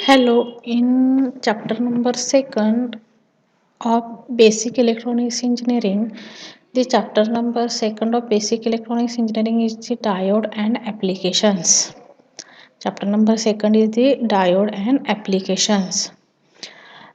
Hello, in chapter number second of basic electronics engineering, the chapter number second of basic electronics engineering is the diode and applications. Chapter number second is the diode and applications.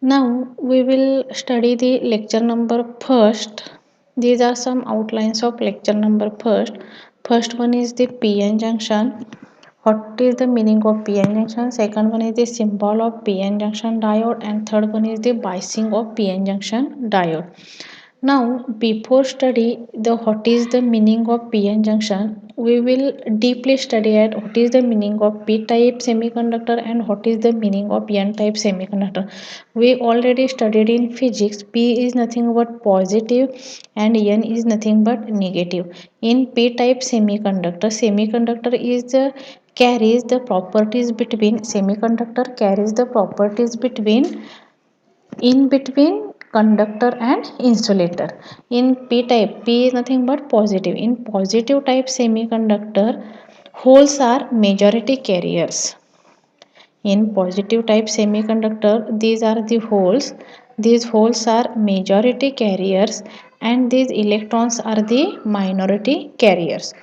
Now we will study the lecture number first. These are some outlines of lecture number first. First one is the PN junction. What is the meaning of PN junction? Second one is the symbol of PN junction diode, and third one is the biasing of PN junction diode. Now, before study the what is the meaning of PN junction, we will deeply study at what is the meaning of P-type semiconductor and what is the meaning of N-type semiconductor. We already studied in physics. P is nothing but positive and N is nothing but negative. In P-type semiconductor, semiconductor is the carries the properties between semiconductor carries the properties between in between conductor and insulator. In p type, p is nothing but positive. In positive type semiconductor, holes are majority carriers. In positive type semiconductor, these are the holes. These holes are majority carriers and these electrons are the minority carriers.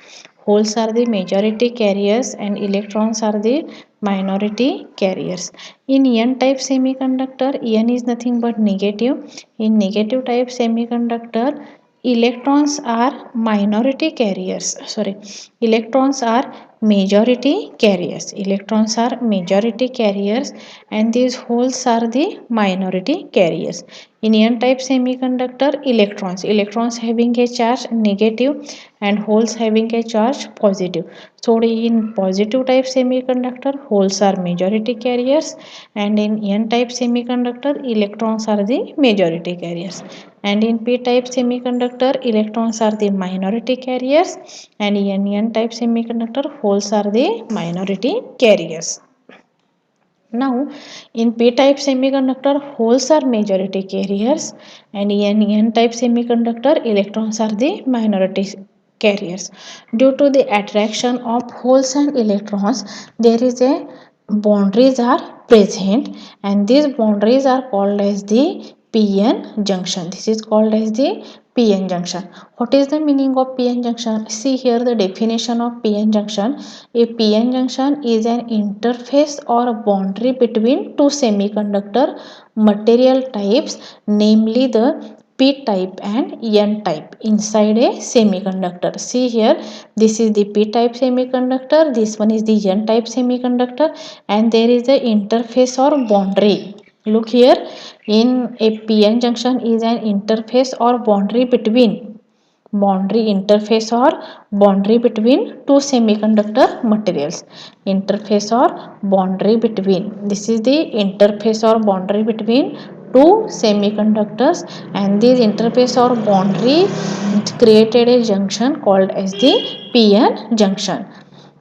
Holes are the majority carriers and electrons are the minority carriers. In n type semiconductor, n is nothing but negative. In negative type semiconductor, electrons are minority carriers. Sorry, electrons are majority carriers. Electrons are majority carriers and these holes are the minority carriers. In n type semiconductor, electrons having a charge negative and holes having a charge positive. So in positive type semiconductor, holes are majority carriers and in n type semiconductor, electrons are the majority carriers. And in p type semiconductor, electrons are the minority carriers and in n type semiconductor, holes are the minority carriers. Now, in p-type semiconductor, holes are majority carriers and in n-type semiconductor, electrons are the minority carriers. Due to the attraction of holes and electrons, there is a boundaries are present and these boundaries are called as the PN junction. This is called as the PN junction. What is the meaning of PN junction? See here the definition of PN junction. A PN junction is an interface or a boundary between two semiconductor material types, namely the P type and N type inside a semiconductor. See here, this is the P type semiconductor, this one is the N type semiconductor, and there is a interface or boundary. Look here, in a PN junction is an interface or boundary between two semiconductor materials. Interface or boundary between, this is the interface or boundary between two semiconductors and this interface or boundary created a junction called as the PN junction.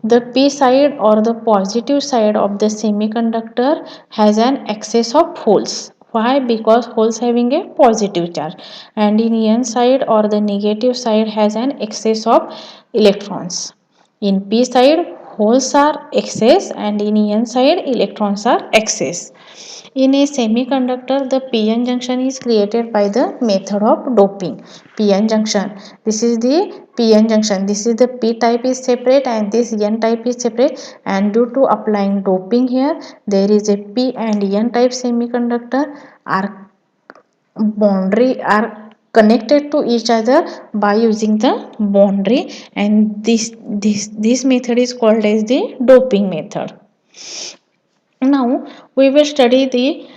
The P side or the positive side of the semiconductor has an excess of holes. Why? Because holes having a positive charge and in N side or the negative side has an excess of electrons. In P side, holes are excess and in N side, electrons are excess. In a semiconductor, the PN junction is created by the method of doping. PN junction. This is the PN junction. This is the P type is separate and this N type is separate. And due to applying doping here, there is a P and N type semiconductor are connected to each other by using the boundary, and this method is called as the doping method. Now we will study the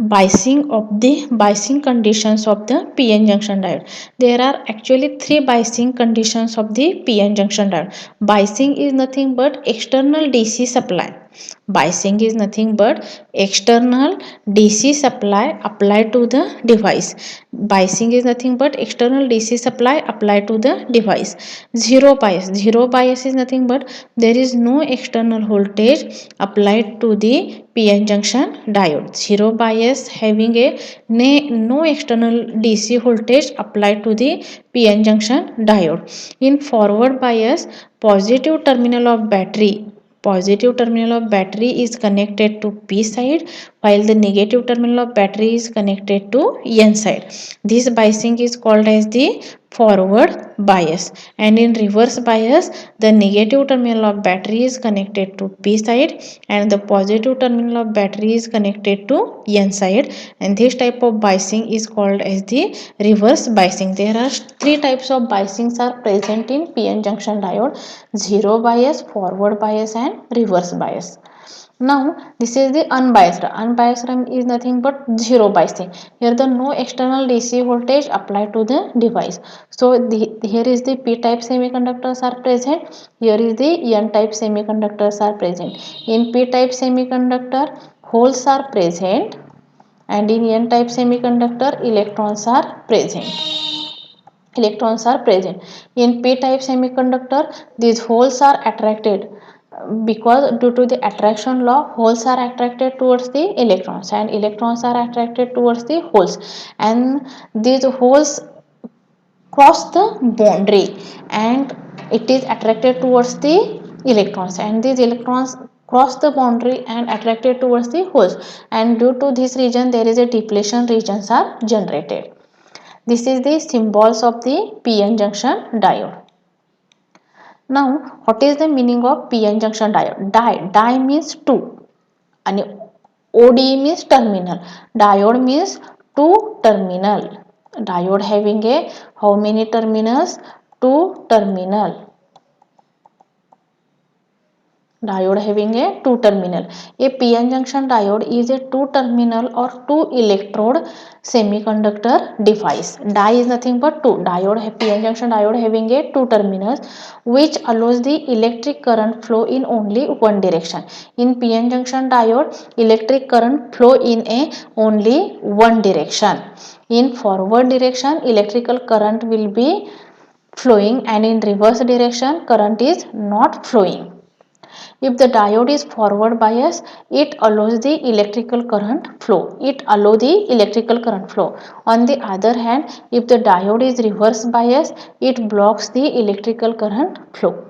biasing conditions of the PN junction diode. There are actually three biasing conditions of the PN junction diode. Biasing is nothing but external DC supply. Biasing is nothing but external DC supply applied to the device. Biasing is nothing but external DC supply applied to the device. Zero bias. Zero bias is nothing but there is no external voltage applied to the PN junction diode. Zero bias having a no external DC voltage applied to the PN junction diode. In forward bias, positive terminal of battery Positive terminal of battery is connected to P side, while the negative terminal of battery is connected to N side. This biasing is called as the forward bias, and in reverse bias the negative terminal of battery is connected to P side and the positive terminal of battery is connected to N side, and this type of biasing is called as the reverse biasing. There are three types of biasings are present in PN junction diode: zero bias, forward bias and reverse bias. Now this is the unbiased. Unbiased is nothing but zero biasing. Here the no external DC voltage applied to the device. So here is the P type semiconductors are present. Here is the N type semiconductors are present. In P type semiconductor holes are present, and in N type semiconductor electrons are present. In P type semiconductor these holes are attracted, because due to the attraction law holes are attracted towards the electrons and electrons are attracted towards the holes, and these holes cross the boundary and it is attracted towards the electrons, and these electrons cross the boundary and attracted towards the holes, and due to this region there is a depletion regions are generated. This is the symbols of the PN junction diode. Now what is the meaning of PN junction diode? Di means two and ODE means terminal. Diode means two terminal. Diode having a how many terminals? Two terminal. Diode having a two terminal. A PN junction diode is a two terminal or two electrode semiconductor device. Di is nothing but two. PN junction diode having a two terminals which allows the electric current flow in only one direction. In PN junction diode electric current flow in a only one direction. In forward direction electrical current will be flowing, and in reverse direction current is not flowing. If the diode is forward bias, it allows the electrical current flow. On the other hand, if the diode is reverse bias, it blocks the electrical current flow.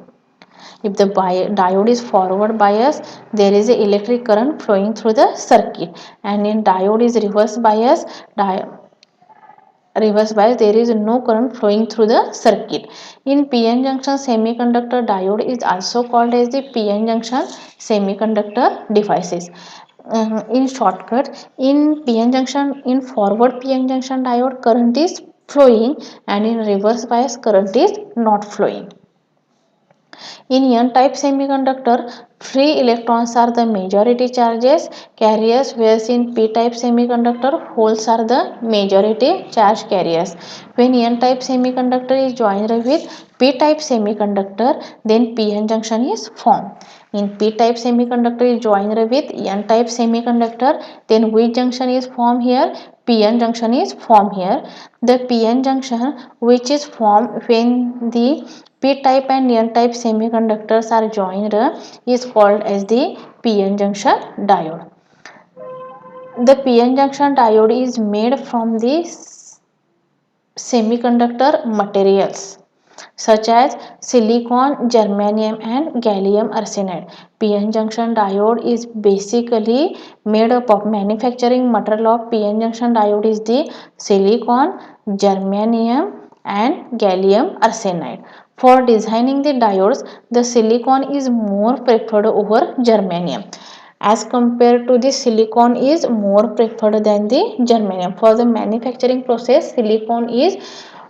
If the diode is forward bias, there is a electric current flowing through the circuit, and in diode is reverse bias there is no current flowing through the circuit. In PN junction semiconductor diode is also called as the PN junction semiconductor devices. In shortcut, in PN junction, in forward PN junction diode current is flowing, and in reverse bias current is not flowing. In N-type semiconductor, free electrons are the majority charges carriers, whereas in P-type semiconductor, holes are the majority charge carriers. When N-type semiconductor is joined with P-type semiconductor, then PN junction is formed. In P-type semiconductor is joined with N-type semiconductor, then which junction is formed here? PN junction is formed here. The PN junction which is formed when the P-type and N-type semiconductors are joined is called as the PN junction diode. The PN junction diode is made from the semiconductor materials such as silicon, germanium and gallium arsenide. PN junction diode is basically made up of manufacturing material of PN junction diode is the silicon, germanium and gallium arsenide. For designing the diodes, the silicon is more preferred over germanium. As compared to the silicon is more preferred than the germanium. For the manufacturing process, silicon is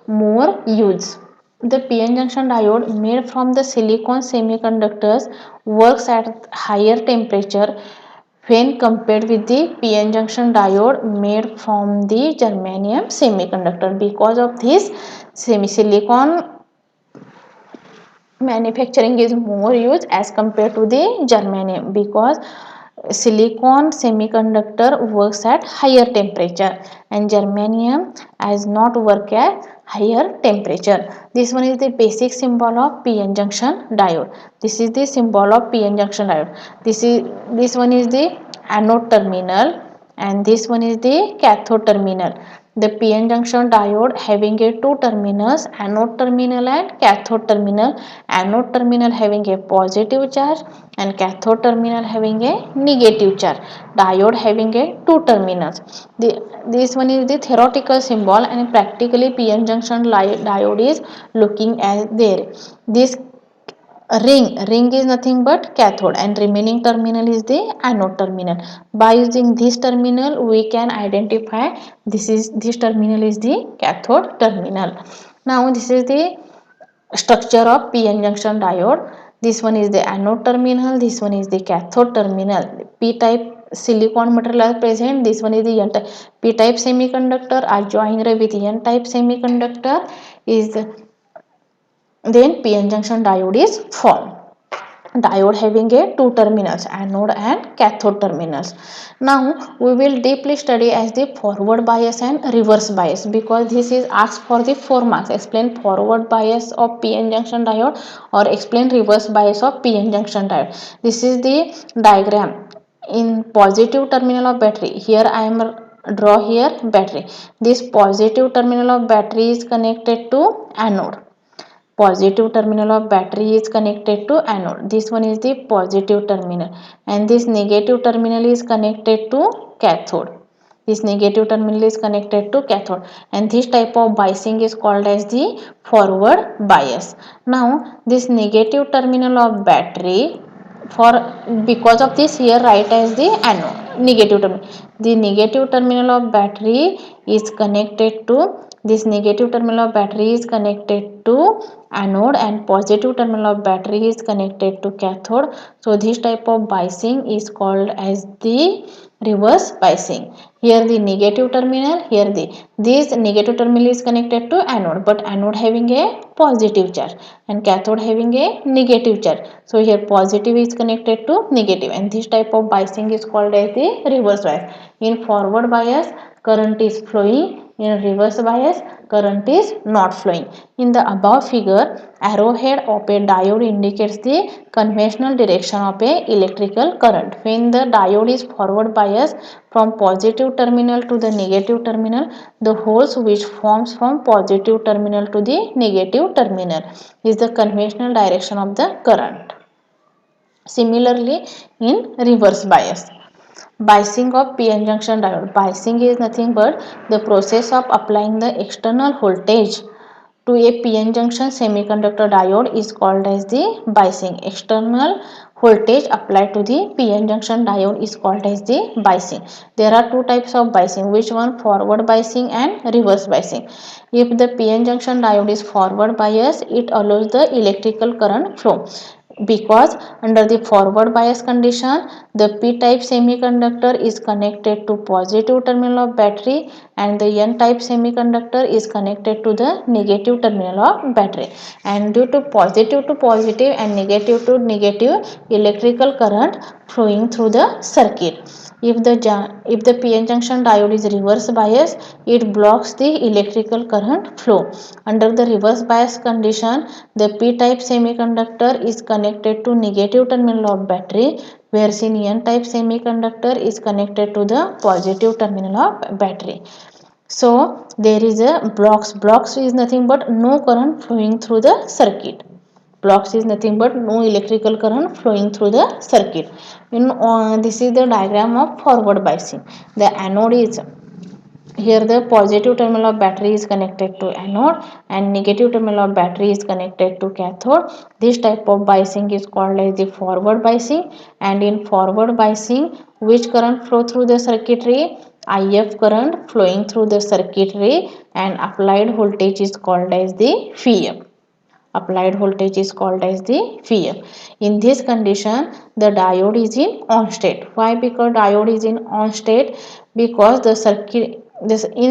more used. The PN junction diode made from the silicon semiconductors works at higher temperature when compared with the PN junction diode made from the germanium semiconductor. Because of this, silicon manufacturing is more used as compared to the germanium, because silicon semiconductor works at higher temperature and germanium does not work at higher temperature. This one is the basic symbol of PN junction diode. This is the symbol of PN junction diode. This one is the anode terminal and this one is the cathode terminal. The PN junction diode having a two terminals, anode terminal and cathode terminal. Anode terminal having a positive charge and cathode terminal having a negative charge. Diode having a two terminals. This one is the theoretical symbol, and practically PN junction diode is looking as there. This ring is nothing but cathode, and remaining terminal is the anode terminal. By using this terminal we can identify this terminal is the cathode terminal. Now this is the structure of PN junction diode. This one is the anode terminal, this one is the cathode terminal. P type silicon material are present, this one is the N type. P type semiconductor are joined with N type semiconductor, is then PN junction diode is formed. Diode having a two terminals, anode and cathode terminals. Now we will deeply study as the forward bias and reverse bias, because this is asked for the 4 marks. Explain forward bias of PN junction diode or explain reverse bias of PN junction diode. This is the diagram. In positive terminal of battery, here I am draw here battery. This positive terminal of battery is connected to anode. Positive terminal of battery is connected to anode. This one is the positive terminal, and this negative terminal is connected to cathode. This negative terminal is connected to cathode, and this type of biasing is called as the forward bias. Now this negative terminal of battery, for because of this here write as the anode, negative terminal. The negative terminal of battery is connected to, this negative terminal of battery is connected to anode, and positive terminal of battery is connected to cathode. So this type of biasing is called as the reverse biasing. Here the negative terminal, here this negative terminal is connected to anode, but anode having a positive charge and cathode having a negative charge. So here positive is connected to negative, and this type of biasing is called as the reverse bias. In forward bias, current is flowing. In reverse bias, current is not flowing. In the above figure, arrowhead of a diode indicates the conventional direction of a electrical current. When the diode is forward biased from positive terminal to the negative terminal, the holes which forms from positive terminal to the negative terminal is the conventional direction of the current. Similarly, in reverse bias, biasing of PN junction diode. Biasing is nothing but the process of applying the external voltage to a PN junction semiconductor diode is called as the biasing. External voltage applied to the PN junction diode is called as the biasing. There are two types of biasing. Which one? Forward biasing and reverse biasing. If the PN junction diode is forward biased, it allows the electrical current flow, because under the forward bias condition, the p-type semiconductor is connected to positive terminal of battery, and the n-type semiconductor is connected to the negative terminal of battery, and due to positive and negative to negative electrical current flowing through the circuit. If the PN junction diode is reverse bias, it blocks the electrical current flow. Under the reverse bias condition, the p-type semiconductor is connected to negative terminal of battery, whereas in n-type semiconductor is connected to the positive terminal of battery. So there is a blocks is nothing but no current flowing through the circuit. Blocks is nothing but no electrical current flowing through the circuit. This is the diagram of forward biasing. The anode is here, the positive terminal of battery is connected to anode and negative terminal of battery is connected to cathode. This type of biasing is called as the forward biasing, and in forward biasing, which current flow through the circuitry? IF current flowing through the circuitry, and applied voltage is called as the Phi. Applied voltage is called as the Phi. In this condition, the diode is in on state. Why? Because diode is in on state, because the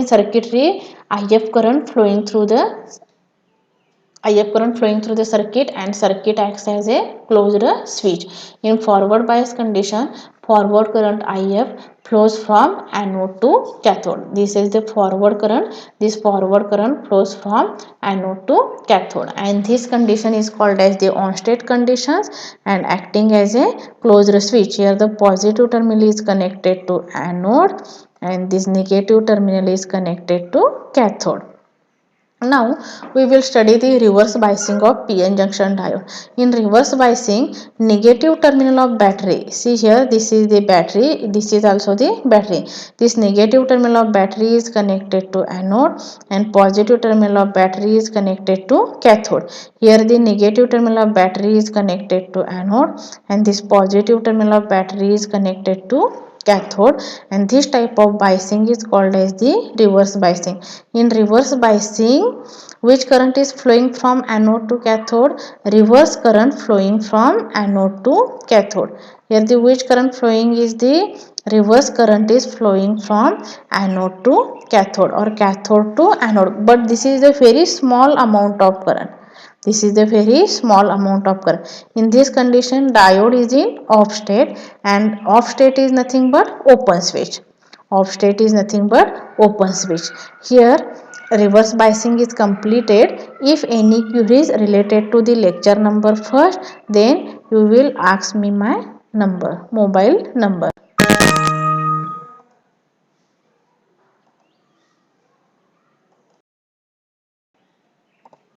circuitry IF current flowing through the circuit, and circuit acts as a closed switch. In forward bias condition, forward current IF flows from anode to cathode. This is the forward current. This forward current flows from anode to cathode, and this condition is called as the on state conditions and acting as a closed switch. Here the positive terminal is connected to anode and this negative terminal is connected to cathode. Now we will study the reverse biasing of PN junction diode. In reverse biasing, negative terminal of battery. See here, this is the battery. This is also the battery. This negative terminal of battery is connected to anode, and positive terminal of battery is connected to cathode. Here the negative terminal of battery is connected to anode, and this positive terminal of battery is connected to cathode, and this type of biasing is called as the reverse biasing. In reverse biasing, which current is flowing from anode to cathode? Reverse current flowing from anode to cathode. Here the which current flowing is the reverse current is flowing from anode to cathode or cathode to anode, but this is a very small amount of current. This is the very small amount of current. In this condition, diode is in off state, and off state is nothing but open switch. Off state is nothing but open switch. Here reverse biasing is completed. If any queries related to the lecture number first, then you will ask me my number, mobile number.